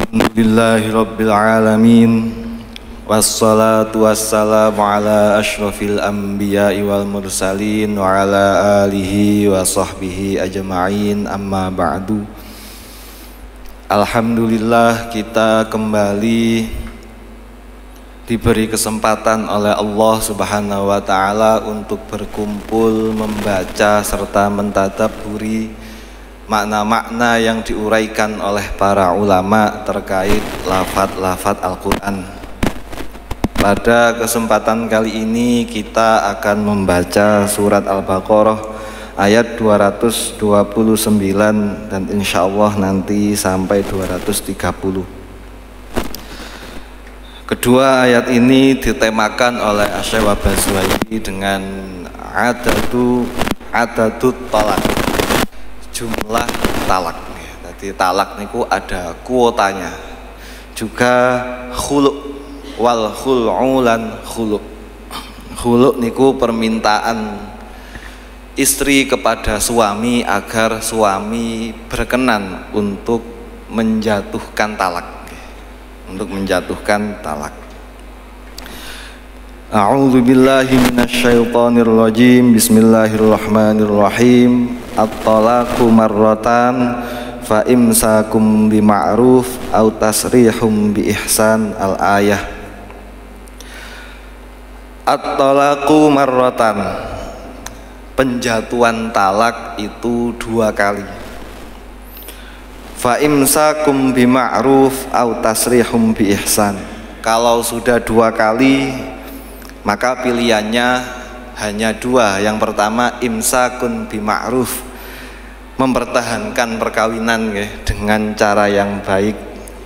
Alhamdulillahirabbil alamin. Wassalatu wassalamu ala asyrafil anbiya'i wal mursalin wa ala alihi wa sahbihi ajma'in, amma ba'du. Alhamdulillah, kita kembali diberi kesempatan oleh Allah Subhanahu wa ta'ala untuk berkumpul, membaca serta mentadabburi makna-makna yang diuraikan oleh para ulama terkait lafadz-lafadz Al-Quran. Pada kesempatan kali ini kita akan membaca surat Al-Baqarah ayat 229 dan insya Allah nanti sampai 230. Kedua ayat ini ditemakan oleh Asy-Syaikh Wabaswaili dengan adadut talak, jumlah talak. Jadi talak niku ada kuotanya. Juga khulu' wal khul'u lan khulu'. Khulu' niku permintaan istri kepada suami agar suami berkenan untuk menjatuhkan talak. Untuk menjatuhkan talak. A'udzu billahi minasyaitonir rajim. Bismillahirrahmanirrahim. At-talaqu marratan fa imsakum bima'ruf aw tasrihum bi ihsan. Al-ayah. At-talaqu marratan, penjatuhan talak itu 2 kali. Fa imsakum bima'ruf aw tasrihum bi ihsan. Kalau sudah 2 kali, maka pilihannya hanya 2. Yang pertama imsakun bima'ruf, mempertahankan perkawinan dengan cara yang baik.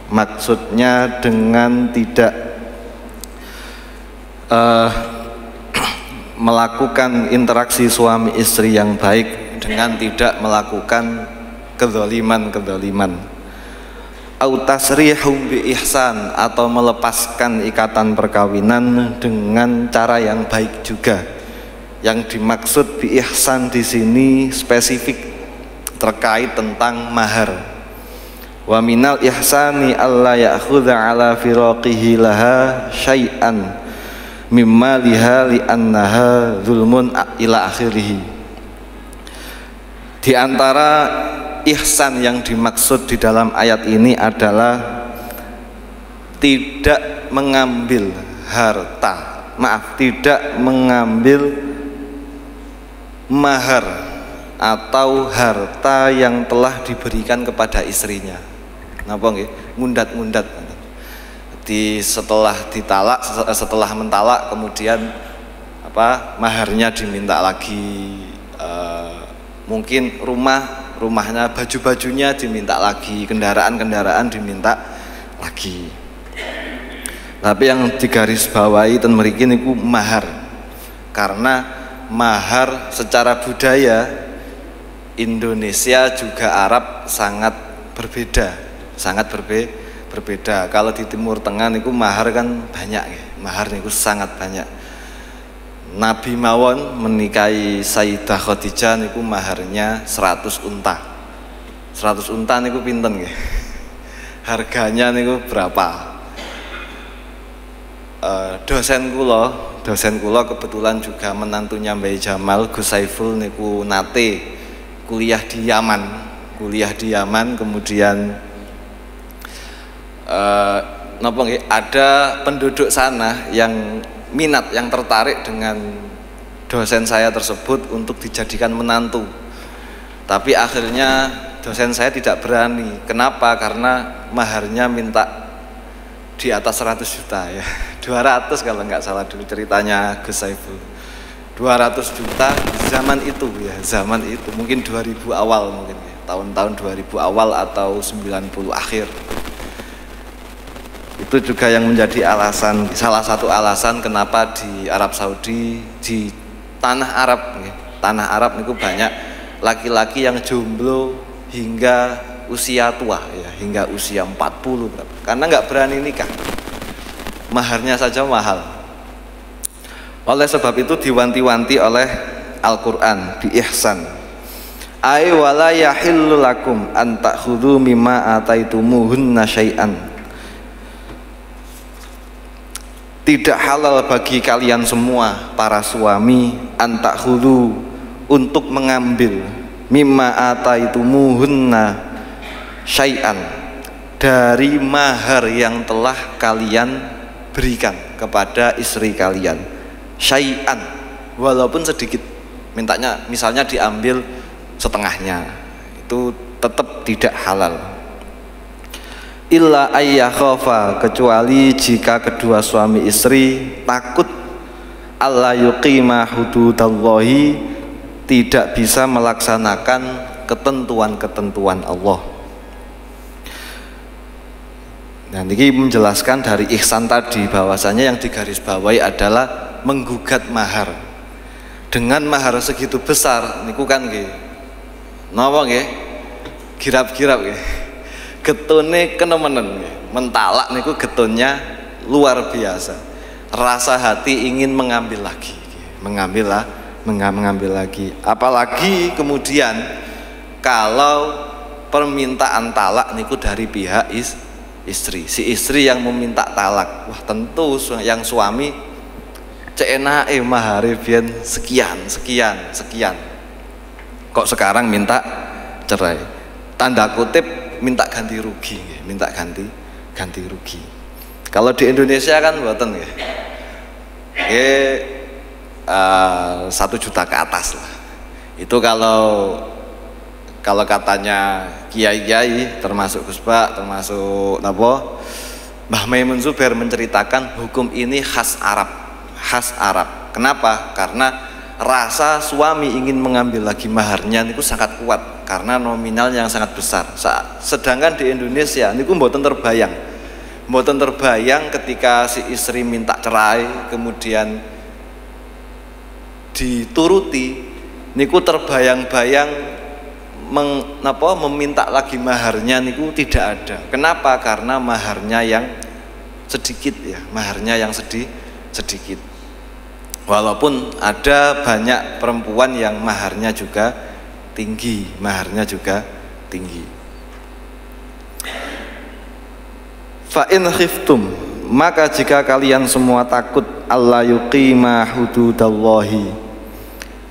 Maksudnya dengan tidak melakukan interaksi suami istri yang baik, dengan tidak melakukan kedzaliman. Au tasrihum bi ihsan, atau melepaskan ikatan perkawinan dengan cara yang baik juga. Yang dimaksud bi ihsan di sini spesifik terkait tentang mahar. Wa minal ihsani alla ya'khudha ala firaqihi laha syai'an mimma liha li annaha zulmun ila akhirih. Di antara ihsan yang dimaksud di dalam ayat ini adalah tidak mengambil tidak mengambil mahar atau harta yang telah diberikan kepada istrinya. Napa nggih? Ngundat-ngundat. Setelah mentalak kemudian maharnya diminta lagi, mungkin rumahnya, baju-bajunya diminta lagi, kendaraan diminta lagi. Tapi yang digarisbawahi ten mriki niku mahar, karena mahar secara budaya Indonesia juga Arab sangat berbeda. Kalau di Timur Tengah niku mahar kan banyak ya. Mahar niku sangat banyak. Nabi mawon menikahi Sayyidah Khadijah niku maharnya 100 unta. 100 unta niku pinten nggih? Harganya niku berapa? Dosen kula kebetulan juga menantunya Mbah Jamal, Gus Saiful niku nate kuliah di Yaman, kemudian ada penduduk sana yang minat, yang tertarik dengan dosen saya tersebut untuk dijadikan menantu. Tapi akhirnya dosen saya tidak berani. Kenapa? Karena maharnya minta di atas 100 juta ya. 200 kalau nggak salah dulu ceritanya Gus Saiful. 200 juta zaman itu mungkin 2000 awal, mungkin ya. Tahun-tahun 2000 awal atau 90 akhir. Itu juga yang menjadi salah satu alasan kenapa di Arab Saudi, di tanah Arab itu banyak laki-laki yang jomblo hingga usia tua ya, hingga usia 40 berapa. Karena nggak berani nikah, maharnya saja mahal. Oleh sebab itu diwanti-wanti oleh Al-Quran bi ihsan. Ay wala yahillu lakum an ta'khudhu mimma ataitumuhunna syai'an. tidak halal bagi kalian semua para suami antakhudhu untuk mengambil mimma ataitumuhunna syai'an dari mahar yang telah kalian berikan kepada istri kalian, syai'an walaupun sedikit, mintanya misalnya diambil setengahnya, itu tetap tidak halal. Illa ayyakhafa, kecuali jika kedua suami istri takut alla yuqima hududallahi, tidak bisa melaksanakan ketentuan-ketentuan Allah. Nah, ini menjelaskan dari ihsan tadi, bahwasanya yang digarisbawahi adalah menggugat mahar. Dengan mahar segitu besar niku kan nggih napa nggih girap-girap nggih, getone kenemenen, mentalak niku getonnya luar biasa, rasa hati ingin mengambil lagi, mengambil lagi. Apalagi kemudian kalau permintaan talak niku dari pihak istri, si istri yang meminta talak, wah tentu yang suami ceenake mahare biyen sekian, kok sekarang minta cerai, tanda kutip minta ganti rugi, minta ganti rugi. Kalau di Indonesia kan mboten nggih, 1 juta ke atas lah. Itu kalau katanya kiai-kiai, termasuk Gus Bak, termasuk napa Mbah Maimun Zubair menceritakan hukum ini khas Arab. Kenapa? Karena rasa suami ingin mengambil lagi maharnya niku sangat kuat karena nominal yang sangat besar. Sedangkan di Indonesia niku mboten terbayang ketika si istri minta cerai kemudian dituruti, niku terbayang-bayang meminta lagi maharnya niku tidak ada. Kenapa? Karena maharnya yang sedikit ya, sedikit. Walaupun ada banyak perempuan yang maharnya juga tinggi, Fa in khiftum, maka jika kalian semua takut alla yuqima hududallahi.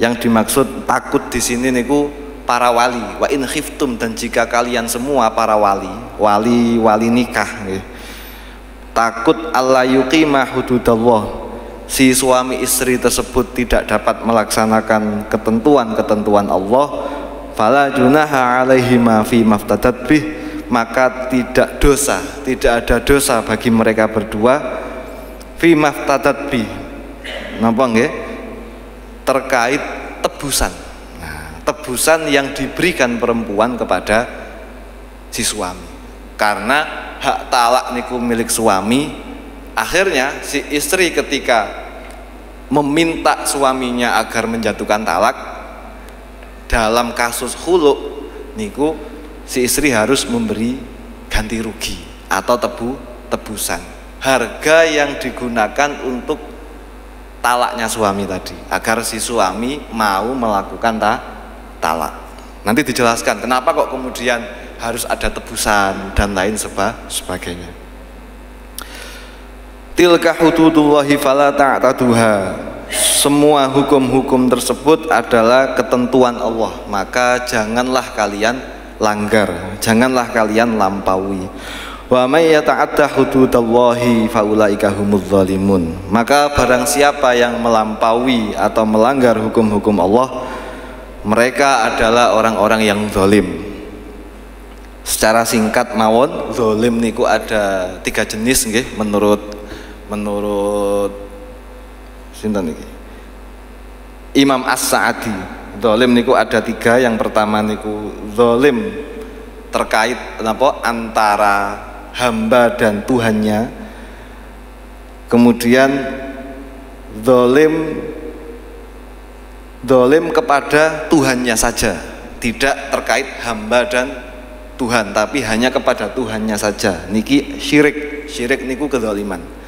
Yang dimaksud takut di sini niku para wali. Wa in khiftum, dan jika kalian semua para wali nikah nggih, takut alla yuqima hududallah, si suami istri tersebut tidak dapat melaksanakan ketentuan-ketentuan Allah, fala junaha alaihima fi maftadat bih, maka tidak ada dosa bagi mereka berdua fi maftadat bih, napa nggih, terkait tebusan. Nah, tebusan yang diberikan perempuan kepada si suami, karena hak talak niku milik suami. Akhirnya si istri ketika meminta suaminya agar menjatuhkan talak, dalam kasus khulu niku si istri harus memberi ganti rugi atau tebusan harga yang digunakan untuk talaknya suami tadi, agar si suami mau melakukan talak. Nanti dijelaskan kenapa kok kemudian harus ada tebusan dan lain sebagainya. Tilka hududullahi fala ta'taduha, semua hukum-hukum tersebut adalah ketentuan Allah, maka janganlah kalian langgar, janganlah kalian lampaui. Wa may yata'adda hududallahi faulaika humudz zalimun, maka barang siapa yang melampaui atau melanggar hukum-hukum Allah, mereka adalah orang-orang yang zalim. Secara singkat mawon, zalim niku ada 3 jenis nggih menurut sinten niki Imam As-Sa'di. Zalim niku ada 3. Yang pertama niku zalim terkait antara hamba dan Tuhannya. Kemudian zalim kepada Tuhannya saja, tidak terkait hamba dan Tuhan, tapi hanya kepada Tuhannya saja. Niki syirik niku kezaliman.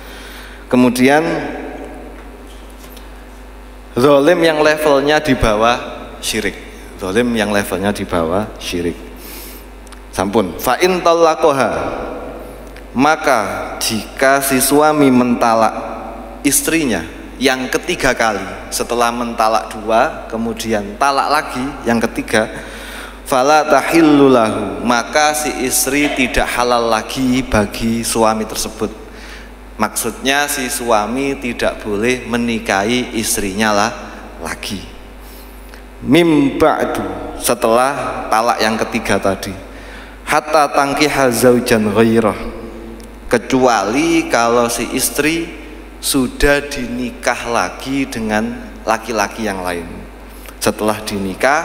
Kemudian zalim yang levelnya di bawah syirik, sampun. Fa in talaqaha, maka jika si suami mentalak istrinya yang ketiga kali, setelah mentalak dua kemudian talak lagi yang ketiga, fala tahillu lahu, maka si istri tidak halal lagi bagi suami tersebut. Maksudnya si suami tidak boleh menikahi istrinya lah lagi. Mim ba'du, setelah talak yang ketiga tadi. Hatta tangkiha zaujan ghairah, kecuali kalau si istri sudah dinikah lagi dengan laki-laki yang lain. Setelah dinikah,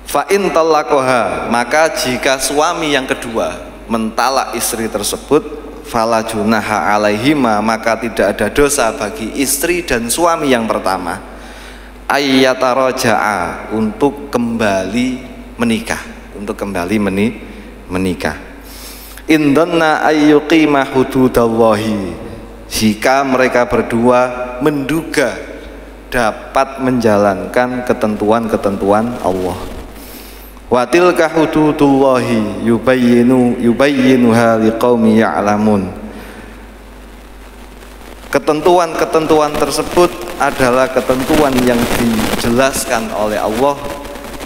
fa in talaqaha, maka jika suami yang kedua mentalak istri tersebut, fala junaha alaihima, maka tidak ada dosa bagi istri dan suami yang pertama ayyataraja'a, untuk kembali menikah, untuk kembali menikah. Indonna ayyuqima hududallahi, jika mereka berdua menduga dapat menjalankan ketentuan-ketentuan Allah. Wa tilka hududullahi yubayyinuha liqaumi ya'lamun. Ketentuan-ketentuan tersebut adalah ketentuan yang dijelaskan oleh Allah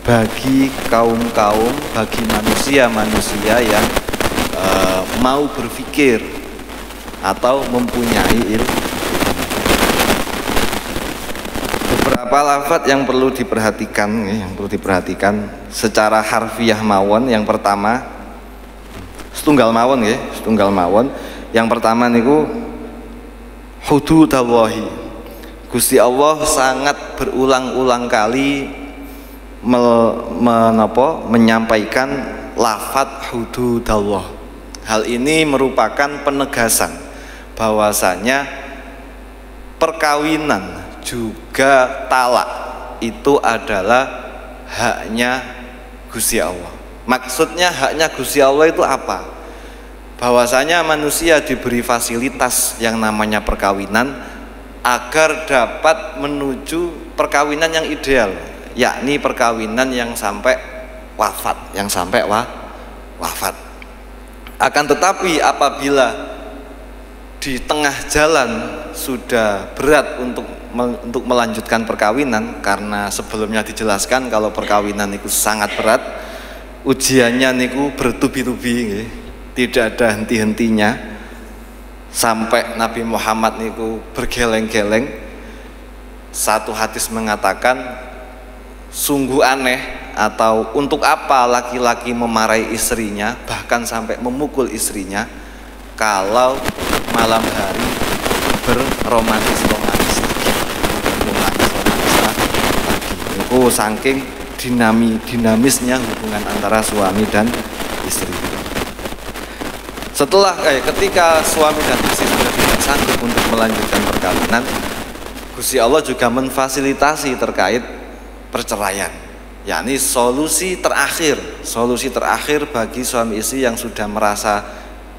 bagi kaum-kaum, bagi manusia-manusia yang mau berpikir atau mempunyai ilmu. Beberapa lafadz yang perlu diperhatikan, secara harfiah mawon. Yang pertama setunggal mawon ya, setunggal mawon. Yang pertama niku hududallahi. Gusti Allah sangat berulang-ulang kali menyampaikan lafadz hududallah. Hal ini merupakan penegasan bahwasanya perkawinan juga talak itu adalah haknya Gusti Allah. Maksudnya haknya Gusti Allah itu apa? Bahwasanya manusia diberi fasilitas yang namanya perkawinan agar dapat menuju perkawinan yang ideal, yakni perkawinan yang sampai wafat, wafat. Akan tetapi apabila di tengah jalan sudah berat untuk melanjutkan perkawinan, karena sebelumnya dijelaskan kalau perkawinan itu sangat berat, ujiannya niku bertubi-tubi, tidak ada henti-hentinya, sampai Nabi Muhammad niku bergeleng-geleng. Satu hadis mengatakan, sungguh aneh, atau untuk apa laki-laki memarahi istrinya, bahkan sampai memukul istrinya, kalau malam hari berromantis-romantis lagi. Itu saking dinamisnya hubungan antara suami dan istri. Ketika suami dan istri sudah tidak sanggup untuk melanjutkan perkawinan, Gusti Allah juga memfasilitasi terkait perceraian, yakni solusi terakhir bagi suami istri yang sudah merasa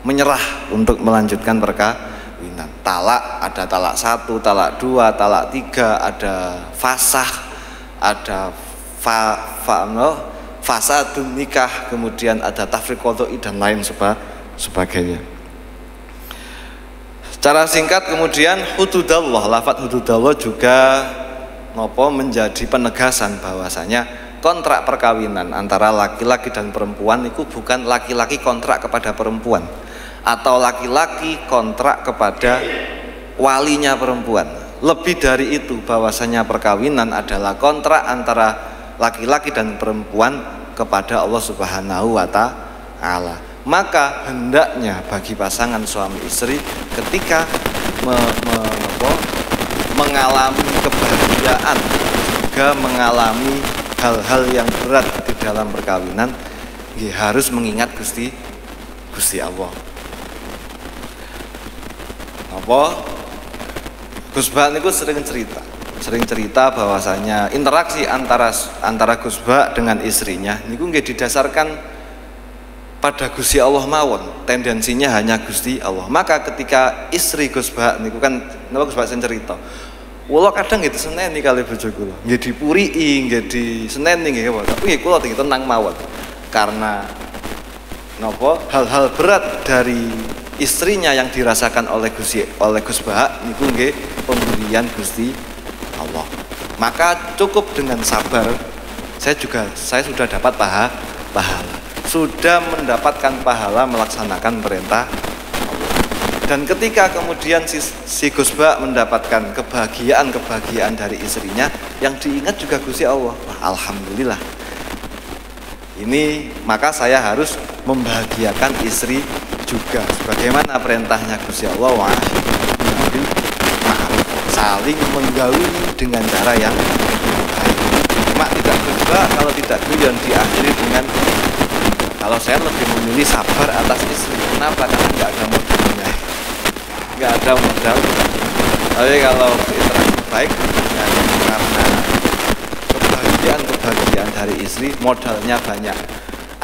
menyerah untuk melanjutkan perkawinan. Talak, ada talak 1, talak 2, talak 3, ada fasakh, ada fasadun nikah, kemudian ada tafriq qadha'i dan lain sebagainya. Secara singkat kemudian hududallah, lafadz hududallah juga menjadi penegasan bahwasanya kontrak perkawinan antara laki-laki dan perempuan itu bukan laki-laki kontrak kepada perempuan atau laki-laki kontrak kepada walinya perempuan. Lebih dari itu, bahwasanya perkawinan adalah kontrak antara laki-laki dan perempuan kepada Allah Subhanahu wa Ta'ala. Maka hendaknya bagi pasangan suami istri ketika mengalami kebahagiaan juga mengalami hal-hal yang berat di dalam perkawinan, harus mengingat Gusti Allah. Gus Bak niku sering cerita bahwasanya interaksi antara Gus Bak dengan istrinya niku nggih didasarkan pada Gusti Allah mawon, tendensinya hanya Gusti Allah. Maka ketika istri Gus Bak niku kan Gus Bak sing cerita, kula kadang nggih diseneni kali bojo kula, nggih dipurii, nggih diseneni nggih, tapi nggih kula tenang mawon. Karena hal-hal berat dari istrinya yang dirasakan oleh Gus Bahak niku nggih pemberian Gusti Allah. Maka cukup dengan sabar, saya sudah dapat pahala, sudah mendapatkan pahala melaksanakan perintah Allah. Dan ketika kemudian si Gus Bahak mendapatkan kebahagiaan dari istrinya, yang diingat juga Gusti Allah. Wah, alhamdulillah. Ini maka saya harus membahagiakan istri juga sebagaimana perintahnya Gusti Allah, wa saling menggauli dengan cara yang baik. Cuma tidak juga kalau tidak guyon diakhiri dengan kalau saya lebih memilih sabar atas istri. Kenapa? Karena nggak ada modalnya, nggak ada modal. Tapi kalau interaksi baik karena kebahagiaan dari istri, modalnya banyak,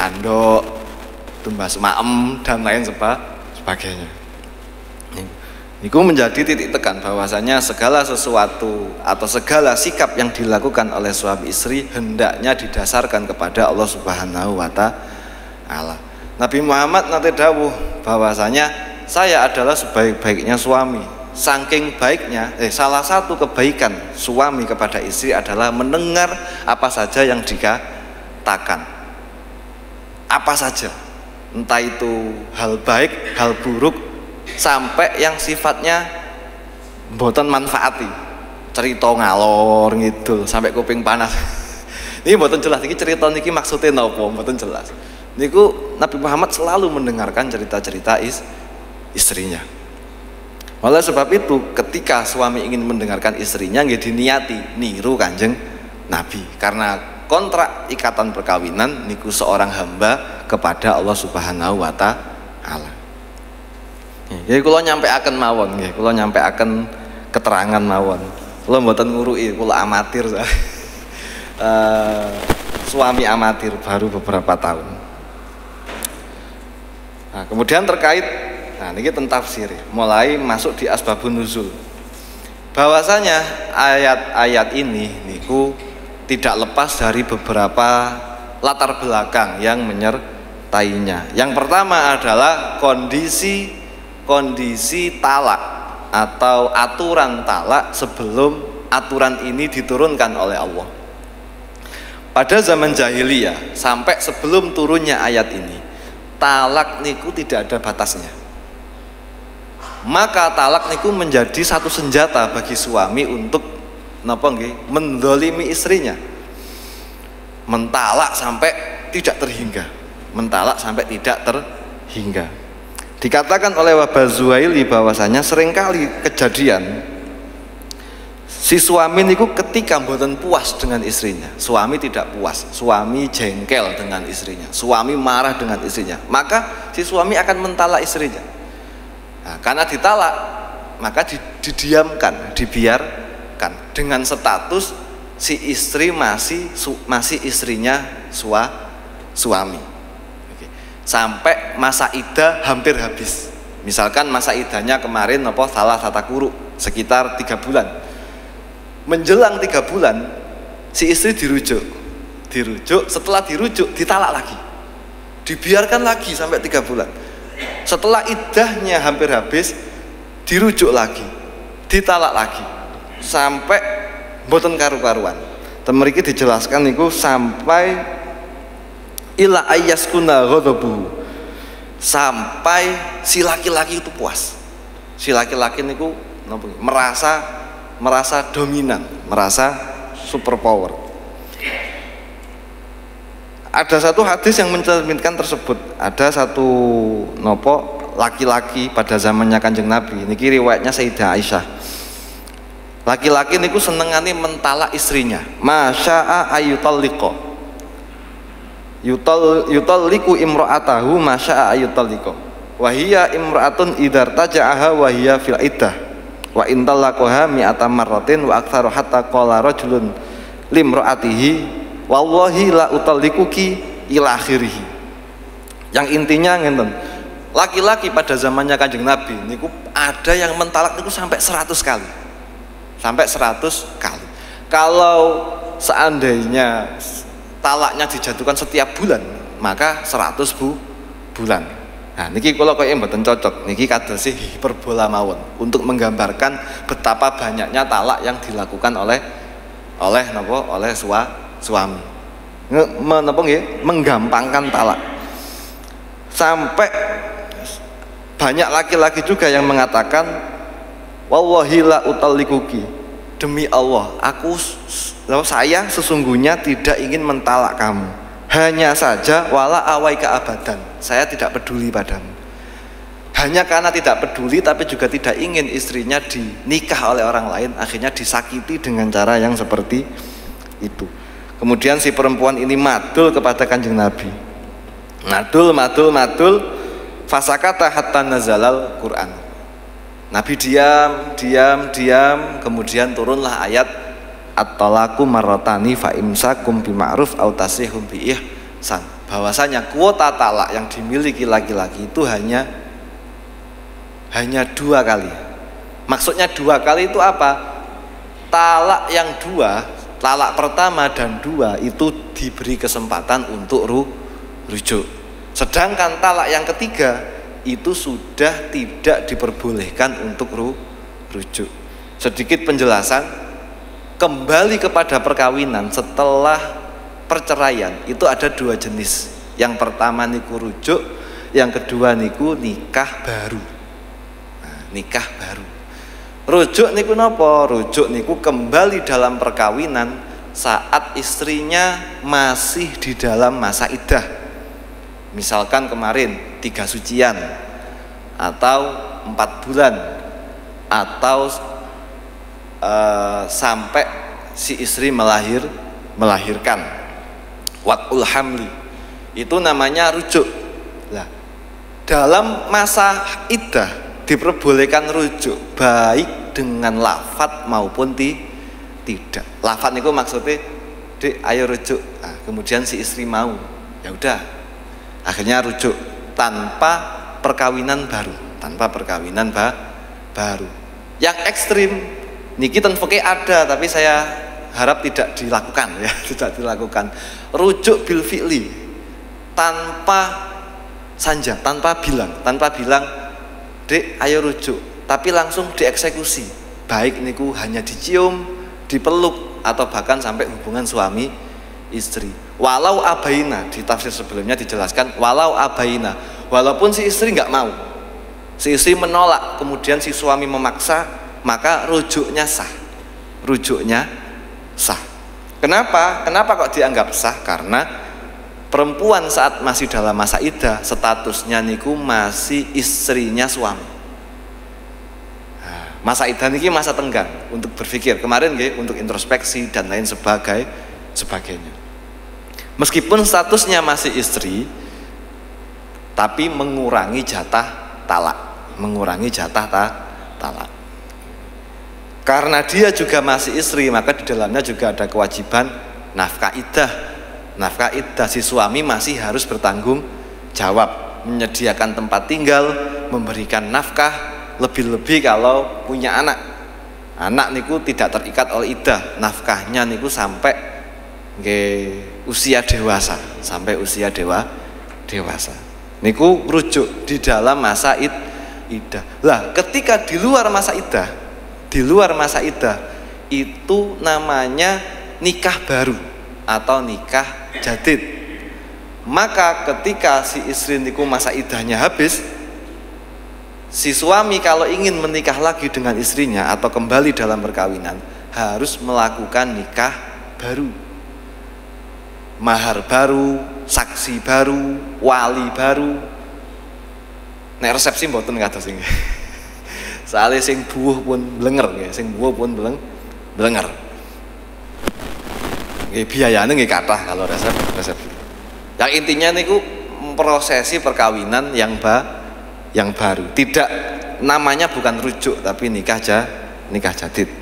andok, tumbas maem dan lain sebagainya. Itu menjadi titik tekan bahwasanya segala sesuatu atau segala sikap yang dilakukan oleh suami istri hendaknya didasarkan kepada Allah Subhanahu wa Ta'ala. Nabi Muhammad nanti dawuh bahwasanya saya adalah sebaik-baiknya suami. Saking baiknya, salah satu kebaikan suami kepada istri adalah mendengar apa saja yang dikatakan, apa saja, entah itu hal baik, hal buruk, sampai yang sifatnya mboten manfaati, cerita ngalor gitu, sampai kuping panas. Ini mboten jelas, ini cerita niki maksudnya napa, mboten jelas. Niku Nabi Muhammad selalu mendengarkan cerita-cerita istrinya. Oleh sebab itu ketika suami ingin mendengarkan istrinya nggih diniati niru Kanjeng Nabi, karena kontrak ikatan perkawinan niku seorang hamba kepada Allah Subhanahu wa Ta'ala. Jadi kula nyampeaken mawon nggih, kula nyampeaken keterangan mawon. Kula mboten nguruki, kula amatir. Suami amatir baru beberapa tahun. Nah, kemudian terkait ini tentang tafsir, mulai masuk di asbabun nuzul. Bahwasanya ayat-ayat ini niku tidak lepas dari beberapa latar belakang yang menyertainya. Yang pertama adalah kondisi talak atau aturan talak sebelum aturan ini diturunkan oleh Allah. Pada zaman jahiliyah sampai sebelum turunnya ayat ini, talak niku tidak ada batasnya. Maka talak niku menjadi satu senjata bagi suami untuk napa nggih mendolimi istrinya. Mentalak sampai tidak terhingga. Mentalak sampai tidak terhingga. Dikatakan oleh Wahbah Zuhaili bahwasanya seringkali kejadian si suami niku ketika mboten puas dengan istrinya, suami tidak puas, suami jengkel dengan istrinya, suami marah dengan istrinya, maka si suami akan mentalak istrinya. Nah, karena ditalak maka didiamkan, dibiarkan dengan status si istri masih istrinya suami. Oke. Sampai masa iddah hampir habis. Misalkan masa iddahnya kemarin salah tata kuru sekitar 3 bulan. Menjelang 3 bulan si istri dirujuk, setelah dirujuk ditalak lagi, dibiarkan lagi sampai 3 bulan. Setelah iddahnya hampir habis dirujuk lagi, ditalak lagi sampai mboten karu-karuan. Mriki dijelaskan niku sampai ila ayaskuna ghadabu, sampai si laki-laki itu puas. Si laki-laki niku merasa dominan, merasa superpower. Ada satu hadis yang mencerminkan tersebut. Ada satu laki-laki pada zamannya Kanjeng Nabi. Niki riwayatnya Sayyidah Aisyah. Laki-laki niku senengane mentalak istrinya. Masya'a ayutalliqa. Yutalliqu imra'atahu masya'a ayutalliqa. Wa hiya imra'atun idar taja'aha wa hiya fil iddah. Wa in talaqaha mi'ata marratin wa aktsaru hatta qala rajulun limra'atihi wallahi la utallikuki ila akhirih. Yang intinya ngenten, laki-laki pada zamannya Kanjeng Nabi niku ada yang mentalak niku sampai 100 kali. Sampai 100 kali. Kalau seandainya talaknya dijatuhkan setiap bulan, maka 100 bulan. Nah, niki kula koyo mboten cocok. Niki kados hiperbola mawon untuk menggambarkan betapa banyaknya talak yang dilakukan oleh suami. Menapa nggih? Menggampangkan talak. Sampai banyak laki-laki juga yang mengatakan wallahi la utallikuki. Demi Allah, saya sesungguhnya tidak ingin mentalak kamu. Hanya saja wala awaika abadan. Saya tidak peduli padamu. Hanya karena tidak peduli tapi juga tidak ingin istrinya dinikah oleh orang lain, akhirnya disakiti dengan cara yang seperti itu. Kemudian si perempuan ini madul kepada Kanjeng Nabi. Madul fasakata hatta nazalal Quran. Nabi diam, kemudian turunlah ayat at-talaqu marratani fa imsakum bima'ruf aw tasrihum bi ihsan. Bahwasanya kuota talak yang dimiliki laki-laki itu hanya 2 kali. Maksudnya 2 kali itu apa? Talak yang 2, talak pertama dan 2 itu diberi kesempatan untuk rujuk. Sedangkan talak yang ketiga itu sudah tidak diperbolehkan untuk rujuk. Sedikit penjelasan, kembali kepada perkawinan setelah perceraian itu ada 2 jenis. Yang pertama niku rujuk, yang kedua niku nikah baru. Nah, nikah baru. Rujuk niku napa? Rujuk niku kembali dalam perkawinan saat istrinya masih di dalam masa iddah. Misalkan kemarin 3 sucian atau 4 bulan atau sampai si istri melahirkan watul hamli, itu namanya rujuk. Nah, dalam masa iddah diperbolehkan rujuk baik dengan lafadz maupun tidak. Lafadz itu maksudnya Dek ayo rujuk. Nah, kemudian si istri mau, ya udah, akhirnya rujuk tanpa perkawinan baru. Yang ekstrim niki ten fikih ada, tapi saya harap tidak dilakukan ya, tidak dilakukan. Rujuk bil fi'li, tanpa sanja, tanpa bilang, Dek ayo rujuk, tapi langsung dieksekusi. Baik niku hanya dicium, dipeluk, atau bahkan sampai hubungan suami istri. Walau abaina, di tafsir sebelumnya dijelaskan walau abaina, walaupun si istri nggak mau, si istri menolak, kemudian si suami memaksa, maka rujuknya sah. Kenapa kok dianggap sah? Karena perempuan saat masih dalam masa iddah statusnya niku masih istrinya suami. Nah, masa iddah niki masa tenggang untuk berpikir, kemarin nggih, untuk introspeksi dan lain sebagainya. Meskipun statusnya masih istri, tapi mengurangi jatah talak. Karena dia juga masih istri, maka di dalamnya juga ada kewajiban nafkah iddah. Nafkah iddah, si suami masih harus bertanggung jawab, menyediakan tempat tinggal, memberikan nafkah, lebih-lebih kalau punya anak. Anak niku tidak terikat oleh iddah, nafkahnya niku sampai usia dewasa, niku rujuk di dalam masa iddah. Lah, ketika di luar masa iddah itu namanya nikah baru atau nikah jadid. Maka ketika si istri niku masa iddahnya habis, si suami kalau ingin menikah lagi dengan istrinya atau kembali dalam perkawinan harus melakukan nikah baru, mahar baru, saksi baru, wali baru. Nek resepsi mboten kados sing. Soale sing buuh pun blenger nggih, blenger. Nggih biayane nggih kathah kalau resepsi. Yang intinya niku prosesi perkawinan yang baru. Tidak, namanya bukan rujuk tapi nikah jadid.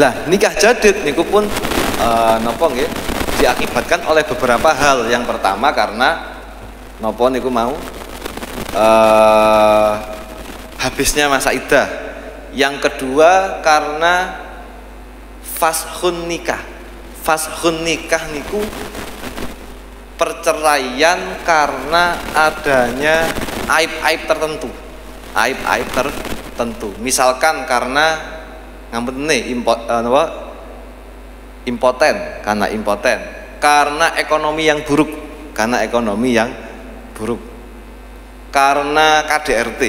Lah, nikah jadid niku pun napa nggih? Diakibatkan oleh beberapa hal. Yang pertama karena nopo niku mau habisnya masa iddah. Yang kedua karena fashun nikah niku perceraian karena adanya aib-aib tertentu. Aib-aib tertentu. Misalkan karena impoten, karena impoten, karena ekonomi yang buruk, karena ekonomi yang buruk, karena KDRT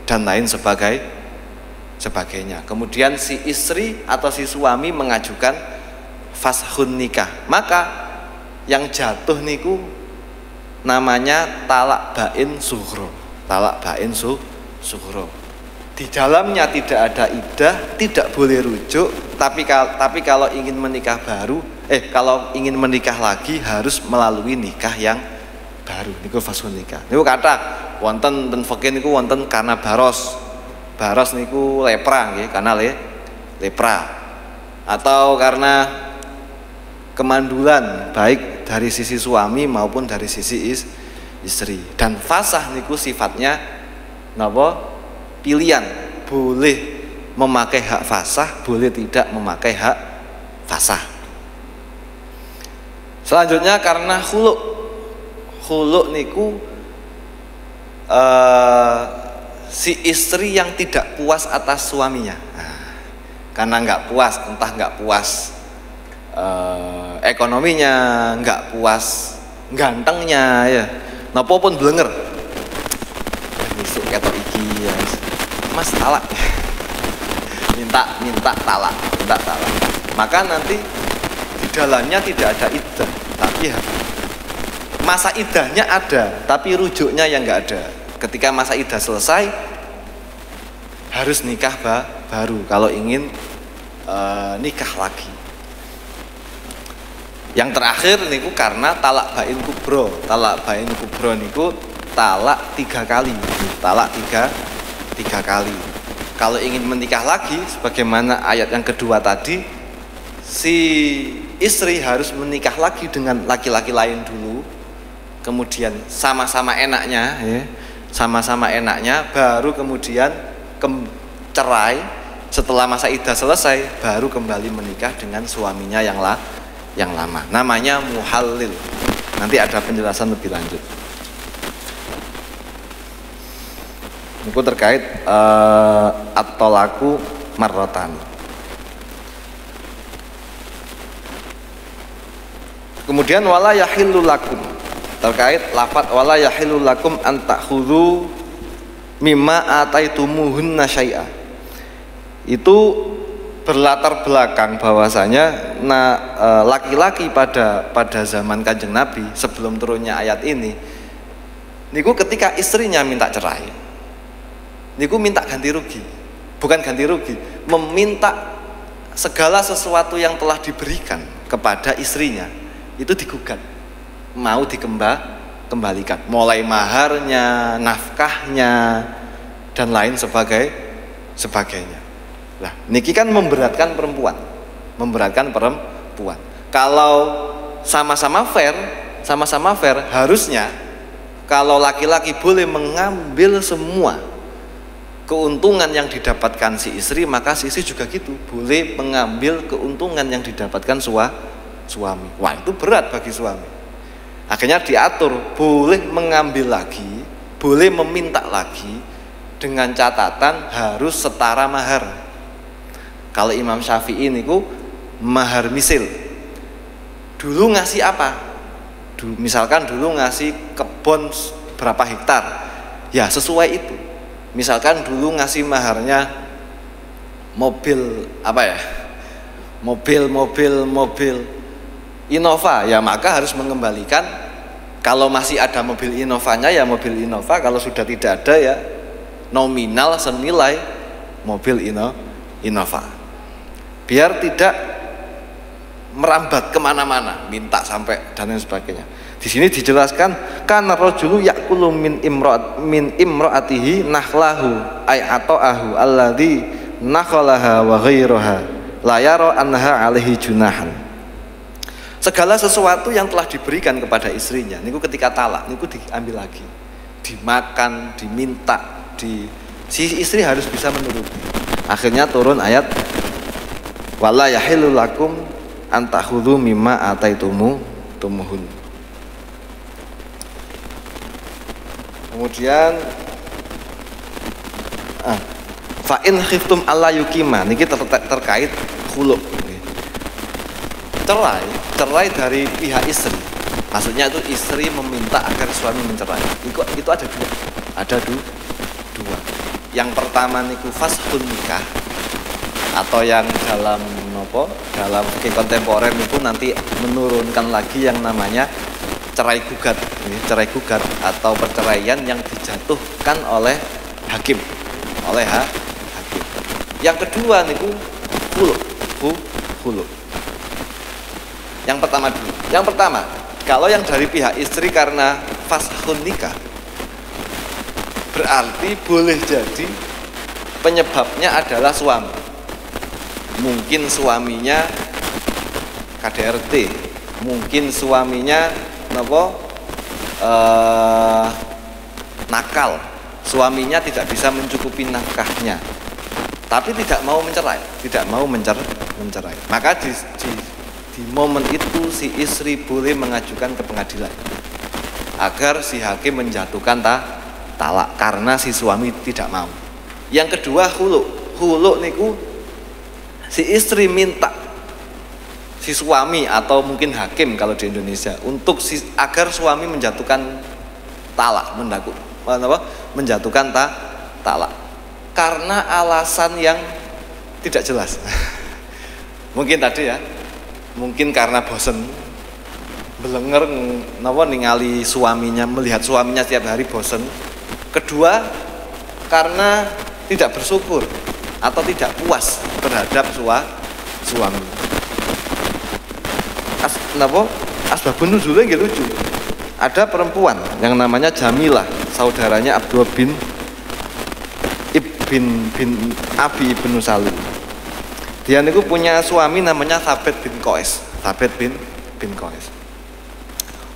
dan lain sebagainya. Kemudian si istri atau si suami mengajukan fashun nikah, maka yang jatuh niku namanya talak bain sughra. Talak bain sughra. Di dalamnya tidak ada iddah, tidak boleh rujuk, tapi kalau ingin menikah baru, kalau ingin menikah lagi harus melalui nikah yang baru. Niku fashun nikah. Niku kata wonten ten fikih niku wonten karena baros. Baros niku lepra nggih, karena lepra. Atau karena kemandulan baik dari sisi suami maupun dari sisi istri. Dan fasah niku sifatnya napa? Pilihan, boleh memakai hak fasah, boleh tidak memakai hak fasah. Selanjutnya karena khuluk niku si istri yang tidak puas atas suaminya. Karena nggak puas, entah nggak puas ekonominya, nggak puas gantengnya ya, napa pun blenger. Besok ketok iki ya. Mas talak, minta talak. Maka nanti di dalamnya tidak ada iddah, tapi masa iddahnya ada, tapi rujuknya yang nggak ada. Ketika masa iddah selesai, harus nikah baru kalau ingin nikah lagi. Yang terakhir niku karena talak bain kubro. Talak bain kubro niku talak 3 kali. Talak tiga kali. Kalau ingin menikah lagi, sebagaimana ayat yang kedua tadi, si istri harus menikah lagi dengan laki-laki lain dulu, kemudian sama-sama enaknya, ya, sama-sama enaknya, baru kemudian cerai. Setelah masa iddah selesai, baru kembali menikah dengan suaminya yang lama. Namanya muhallil. Nanti ada penjelasan lebih lanjut. Itu terkait at-tolaku marrotan. Kemudian wala yahillu lakum, terkait lafadz wala yahillu lakum an ta'khudhu mimma ataitumuhunna syai'a. Itu berlatar belakang bahwasanya laki-laki pada zaman Kanjeng Nabi sebelum turunnya ayat ini niku ketika istrinya minta cerai, niku minta ganti rugi. Bukan ganti rugi, meminta segala sesuatu yang telah diberikan kepada istrinya itu digugat, mau dikembalikan, mulai maharnya, nafkahnya, dan lain sebagainya. Lah, niki kan memberatkan perempuan. Kalau sama-sama fair, harusnya kalau laki-laki boleh mengambil semua keuntungan yang didapatkan si istri, maka si istri juga gitu, boleh mengambil keuntungan yang didapatkan suami. Wah, itu berat bagi suami. Akhirnya diatur, boleh mengambil lagi, boleh meminta lagi, dengan catatan harus setara mahar. Kalau Imam Syafi'i niku mahar misil. Dulu ngasih apa? Misalkan dulu ngasih kebun berapa hektar, ya sesuai itu. Misalkan dulu ngasih maharnya mobil apa ya? Mobil Innova, ya maka harus mengembalikan. Kalau masih ada mobil Innovanya ya mobil Innova, kalau sudah tidak ada ya nominal senilai mobil Innova. Biar tidak merambat kemana-mana, minta sampai dan lain sebagainya. Di sini dijelaskan kana rajulu yaqulu min imraatihi nakhlahu ay ata'ahu alladhi nakhalaha wa ghairaha la yara anha alaihi junahan. Segala sesuatu yang telah diberikan kepada istrinya niku ketika talak niku diambil lagi, dimakan, diminta, si istri harus bisa menuruti. Akhirnya turun ayat wala yahillu lakum an ta'khudhu mimma ataitumuhun. Kemudian fa in khiftum alla yuqima niki terkait khulu. Cerai dari pihak istri. Maksudnya itu istri meminta agar suami mencerai. Itu ada dua. Yang pertama niku fashun nikah, atau yang dalam fikih kontemporer itu nanti menurunkan lagi yang namanya cerai gugat atau perceraian yang dijatuhkan oleh hakim. Yang kedua niku khulu. Yang pertama, kalau yang dari pihak istri karena fashun nikah, berarti boleh jadi penyebabnya adalah suami. Mungkin suaminya KDRT, mungkin suaminya nakal, suaminya tidak bisa mencukupi nafkahnya, tapi tidak mau mencerai. Maka di momen itu si istri boleh mengajukan ke pengadilan agar si hakim menjatuhkan talak karena si suami tidak mau. Yang kedua hulu niku si istri minta si suami atau mungkin hakim kalau di Indonesia untuk agar suami menjatuhkan talak, menjatuhkan talak karena alasan yang tidak jelas. Mungkin tadi ya, mungkin karena bosen belenger ningali suaminya, melihat suaminya setiap hari bosen. Kedua, karena tidak bersyukur atau tidak puas terhadap suami. Asbabun nuzulnya nggih lucu. Ada perempuan yang namanya Jamilah, saudaranya Abdullah bin Abi ibn Salim. Dia niku punya suami namanya Thabit bin Qais.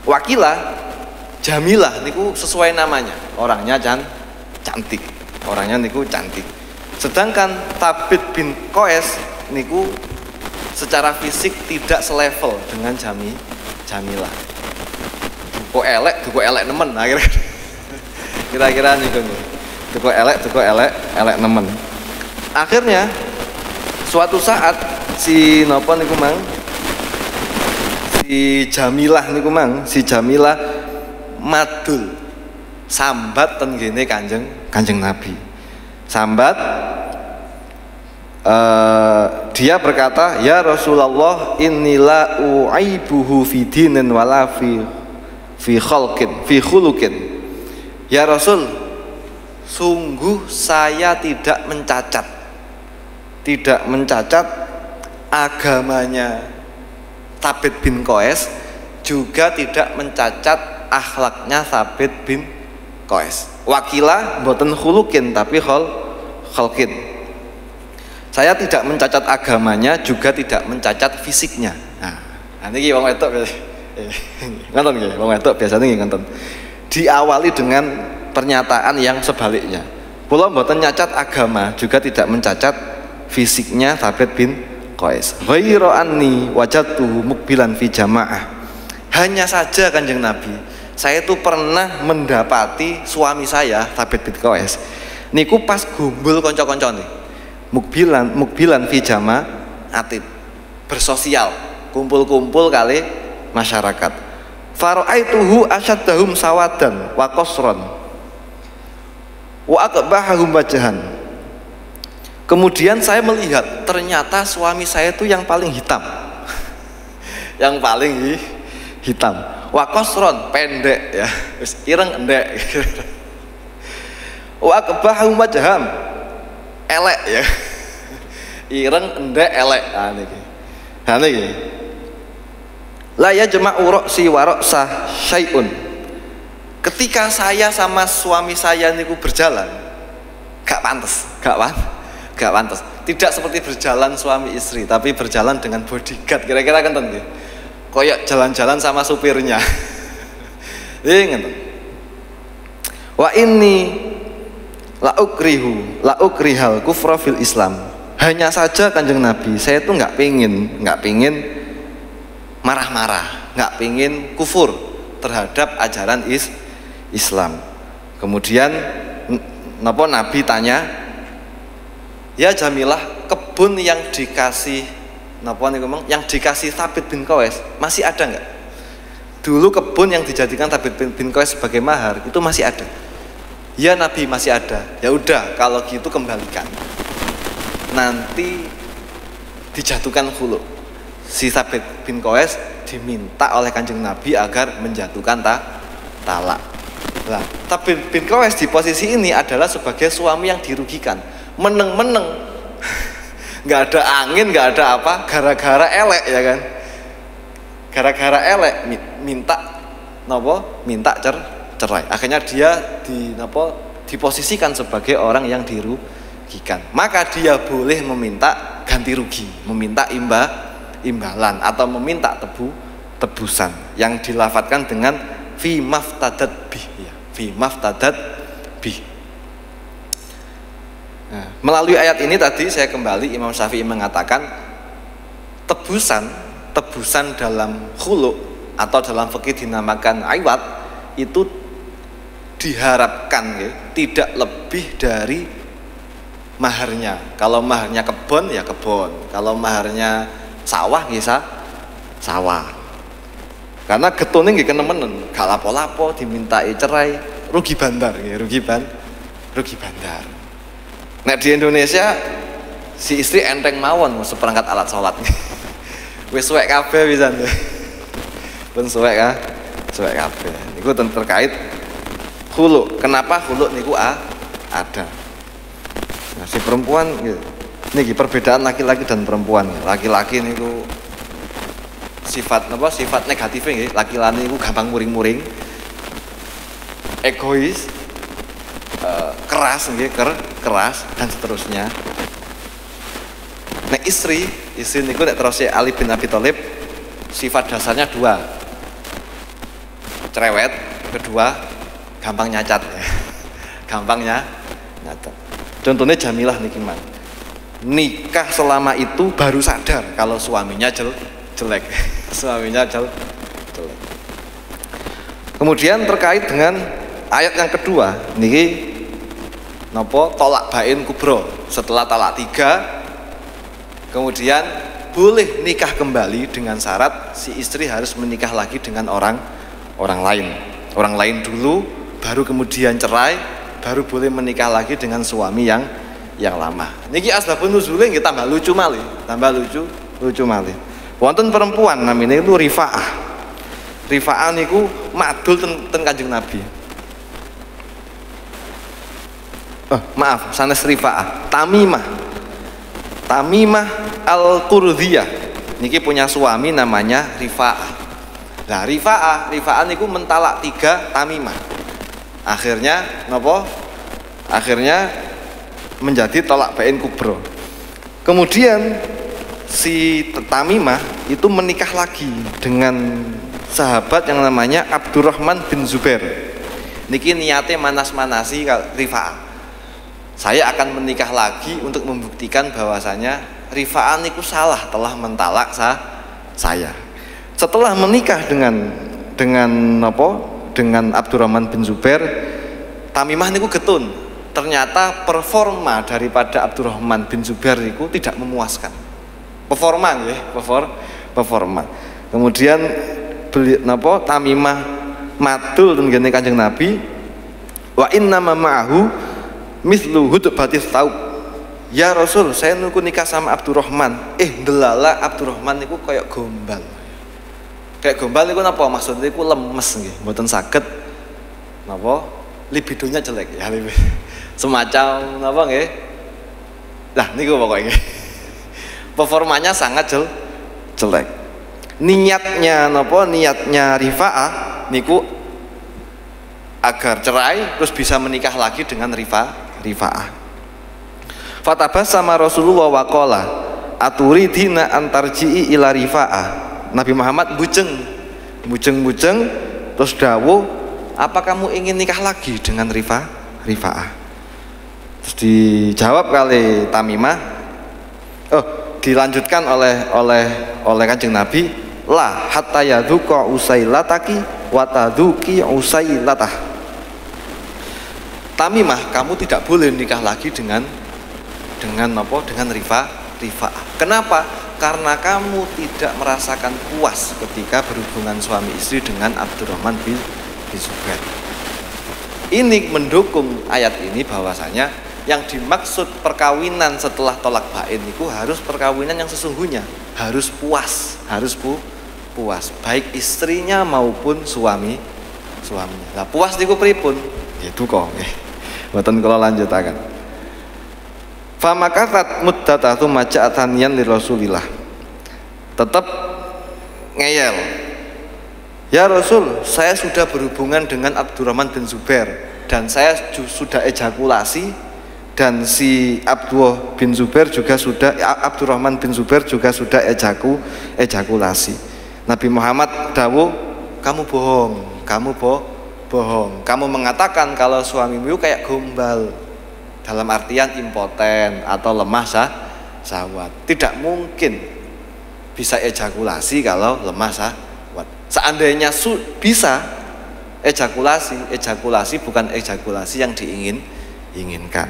Wakilah Jamilah niku sesuai namanya, orangnya cantik. Sedangkan Thabit bin Qais niku secara fisik tidak selevel dengan Jamilah. Duko elek nemen akhirnya. Kira-kira niku. Duko elek nemen. Akhirnya suatu saat si Jamilah madul sambat ten gene Kanjeng Nabi. Sambat dia berkata, "Ya Rasulullah, innila uaibuhu fi dinin wala fi khuluqin." Ya Rasul, sungguh saya tidak mencacat agamanya Thabit bin Qais, juga tidak mencacat akhlaknya Thabit bin Qais. Wakilah mboten khuluqin tapi khalqin. Saya tidak mencacat agamanya, juga tidak mencacat fisiknya. Nah niki wong wedok ngoten nggih, wong wedok biasanya nggih ngoten. Diawali dengan pernyataan yang sebaliknya. Kula mboten nyacat agama, juga tidak mencacat fisiknya Thabit bin Qais. Ghairu anni wajadtuhu mukbilan fi jamaah. Hanya saja Kanjeng Nabi, saya itu pernah mendapati suami saya Thabit bin Qais niku pas gumbul kanca-kancane. Mukbilan fi jamaatin, bersosial, kumpul-kumpul kali masyarakat. Fara'aituhu asyaddahum sawadan wa qasran wa aqbahahum wajhan. Kemudian saya melihat ternyata suami saya itu yang paling hitam. Yang paling hitam. Wa qasran, pendek ya. Wis ireng endek. Wa aqbahahum wajham, elek ya. Ireng endek elek. Niki. La yajma'u ra'si wa ra'sah syai'un. Ketika saya sama suami saya niku berjalan, gak pantas. Tidak seperti berjalan suami istri, tapi berjalan dengan bodyguard. Kira-kira kan nggih. Koyok jalan-jalan sama supirnya. Ngeten. Wa inni la ukrihal kufra fil Islam. Hanya saja Kanjeng Nabi, saya itu nggak pingin marah-marah, nggak pingin kufur terhadap ajaran Islam. Kemudian Nabi tanya, ya Jamilah, kebun yang dikasih yang dikasih Thabit bin Qais masih ada nggak? Dulu kebun yang dijadikan Thabit bin Qais sebagai mahar itu masih ada. Ya Nabi, masih ada. Ya udah, kalau gitu kembalikan. Nanti dijatuhkan khulu. Si Thabit bin Qais diminta oleh Kanjeng Nabi agar menjatuhkan talak. Nah, Thabit bin Qais di posisi ini adalah sebagai suami yang dirugikan, meneng-meneng, nggak ada angin, nggak ada apa, gara-gara elek ya kan, gara-gara elek minta cerai. Akhirnya dia diposisikan sebagai orang yang dirugikan. Maka dia boleh meminta ganti rugi, meminta imbalan atau meminta tebusan yang dilafatkan dengan fi maftadat bih, ya, fi maftadat bih. Nah, melalui ayat ini tadi saya kembali, Imam Syafi'i mengatakan tebusan dalam khulu atau dalam fikih dinamakan aiwat itu diharapkan ya, tidak lebih dari maharnya. Kalau maharnya kebun ya kebun, kalau maharnya sawah ya sawah. Karena getone nggih kenemenen, gak lapo-lapo dimintai cerai, rugi bandar nggih, rugi bandar. Nek di Indonesia si istri enteng mawon seperangkat alat sholat. Wis suwek kabeh pisan. Pun suwek kabeh. Niku terkait khulu. Kenapa khulu niku ada? Nah, si perempuan niki perbedaan laki-laki dan perempuan. Laki-laki niku sifat negatifnya nggih, laki-laki niku gampang muring-muring, egois, keras nggih, keras dan seterusnya. Nek istri niku nek terus Ali bin Abi Thalib sifat dasarnya dua. Cerewet, kedua gampang nyacat ya. Gampangnya nyacat. Contohnya Jamilah niki man. Nikah selama itu baru sadar kalau suaminya jelek. Suaminya jelek. Kemudian terkait dengan ayat yang kedua niki tolak bain kubro, setelah talak 3 kemudian boleh nikah kembali dengan syarat si istri harus menikah lagi dengan orang lain dulu, baru kemudian cerai, baru boleh menikah lagi dengan suami yang lama. Niki asbabun nuzule nggih tambah lucu malih, wonten perempuan namanya itu Rifa'ah. Rifa'ah niku madul ten Kanjeng Nabi. Maaf, sanes Rifa'ah, Tamimah Al-Qurdhiyah. Niki punya suami namanya Rifa'ah. Nah, Rifa'ah niku mentalak 3 Tamimah. Akhirnya menjadi tolak bain kubro. Kemudian si Tamimah itu menikah lagi dengan sahabat yang namanya Abdurrahman bin Zubair. Niki niate manas-manasi Rifa'ah. Saya akan menikah lagi untuk membuktikan bahwasanya Rifa'ah niku salah telah mentalak saya. Setelah menikah dengan Abdurrahman bin Zubair, Tamimah niku getun. Ternyata performa daripada Abdurrahman bin Zubair niku tidak memuaskan. Performa. Kemudian Tamimah matul tenggene Kanjeng Nabi, wa inna ma'ahu mislu hudbatis taub. Ya Rasul, saya niku nikah sama Abdurrahman. Delala Abdurrahman niku kayak gombal. Kayak gombal niku napa? Maksudnya niku lemes nggih, mboten saged libidonya jelek ya. Semacam napa nggih? Lah niku pokoknya. Performanya sangat jelek. Niatnya Rifa'ah niku agar cerai terus bisa menikah lagi dengan Rifa'ah. Fatabassama Rasulullah wa qala aturidina antarji'i ila Rifa'ah. Nabi Muhammad bujeng terus dawuh, apa kamu ingin nikah lagi dengan Rifa'ah? Terus dijawab kali Tamimah, dilanjutkan oleh Kanjeng Nabi, la hatta yadhuqa usailataki wa tadhuqi usailatah. Tamimah, kamu tidak boleh nikah lagi dengan apa? Dengan Rifa'ah. Kenapa? Karena kamu tidak merasakan puas ketika berhubungan suami istri dengan Abdurrahman bin Zubair. Ini mendukung ayat ini bahwasanya yang dimaksud perkawinan setelah tolak bain itu harus perkawinan yang sesungguhnya, harus puas, puas, baik istrinya maupun suaminya. Lah puas niku pripun? Itu kok nggih. Mboten kula lanjutaken. Fa makatat muddatatu maja'ataniyan li Rasulillah. Tetap ngeyel. Ya Rasul, saya sudah berhubungan dengan Abdurrahman bin Zubair dan saya sudah ejakulasi, dan si Abdurrahman bin Zubair juga sudah ejakulasi. Nabi Muhammad dawuh, kamu bohong, kamu mengatakan kalau suamimu kayak gombal, dalam artian impoten atau lemah syahwat. Tidak mungkin bisa ejakulasi kalau lemah syahwat. Seandainya bisa ejakulasi bukan ejakulasi yang diinginkan.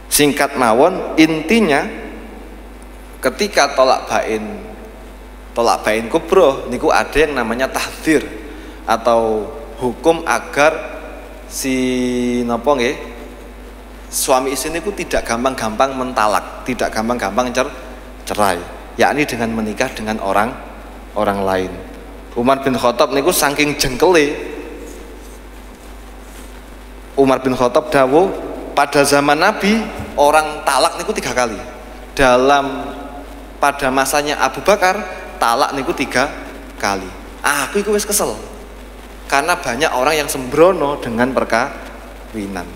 Singkat mawon, intinya ketika tolak bain kubroh niku ada yang namanya tahdzir atau hukum agar si suami istri niku tidak gampang-gampang mentalak, tidak gampang-gampang cerai, yakni dengan menikah dengan orang lain. Umar bin Khattab niku saking jengkele, Umar bin Khattab dawuh, pada zaman Nabi orang talak niku 3 kali. Pada masanya Abu Bakar talak niku 3 kali. Aku iku wis kesel. Karena banyak orang yang sembrono dengan perkawinan.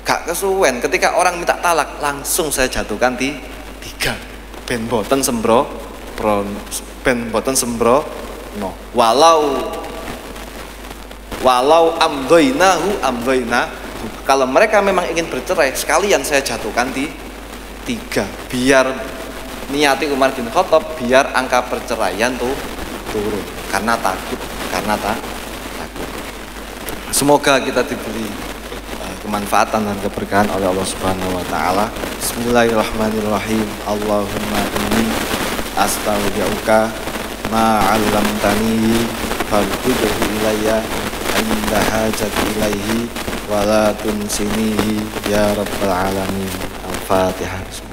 Gak kesuwen ketika orang minta talak langsung saya jatuhkan 3. Ben boten sembro no. Walau amdoinahu, kalau mereka memang ingin bercerai sekalian saya jatuhkan 3, biar niati Umar bin Khattab biar angka perceraian tuh turun karena takut. Semoga kita diberi kemanfaatan dan keberkahan oleh Allah Subhanahu wa taala. Bismillahirrahmanirrahim. Allahumma inni astaghfiruka ma 'allamtani farjudhu ilayya inda hajati ilaihi wa la tunsinihi ya rabbal alamin. Al-Fatihah.